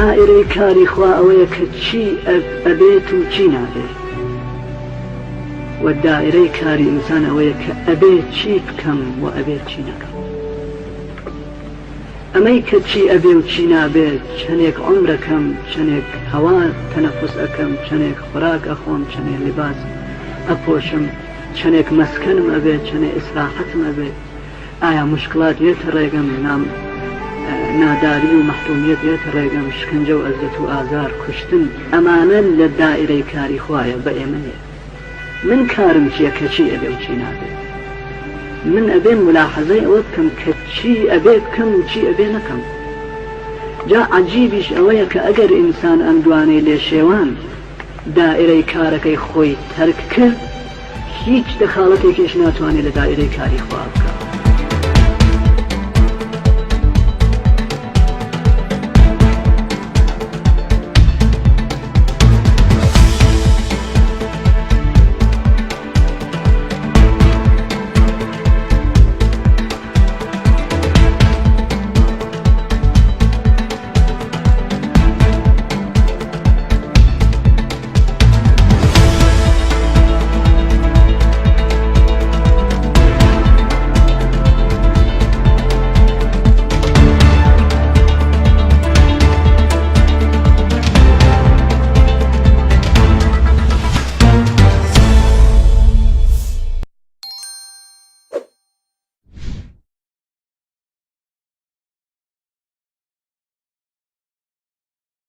دائرەی کاری خوا ئەوەیە کە چی ئەبێت و چی نابێت، و دائرەی کاری ئینسان ئەوەیە کە ئەبێت چی بکەم و ئەبێت چی نەکەم. ئەمەی کە چی ئەبێ و چی نابێت، چەندێک عمرەکەم، چەندێک هەوا تەنەفوس ئەکەم، چەندێک خوراک ئەخۆم، چەندێک لیباس ئەپۆشم، چەندێک مەسکەنم ئەبێت، چەندێک ئیسراحەتم ئەبێت، ئایا مشکلات دێتە ڕێگەم، ناداری و مەحرومیەت دێتە ڕێگەم، شکنجە و ئەزەت و ئازار، کوشتن، ئەمانە لە دائرەی کاری خوایە، بە ئێمەیە. من کارم چییە کە چی ئەبێ و چی نابێت؟ من ئەبێ ملاحەزەی ئەوە بکەم کە چی ئەبێ بکەم و چی ئەبێ نەکەم. جا عەجیبیش ئەوەیە کە ئەگەر ئینسان ئەم دوانەی لێ شێوان دائرەی کارەکەی خۆی تەرک کرد، هیچ دەخاڵەتێکیش ناتوانێت لە دائرەی کاری خوا بکات.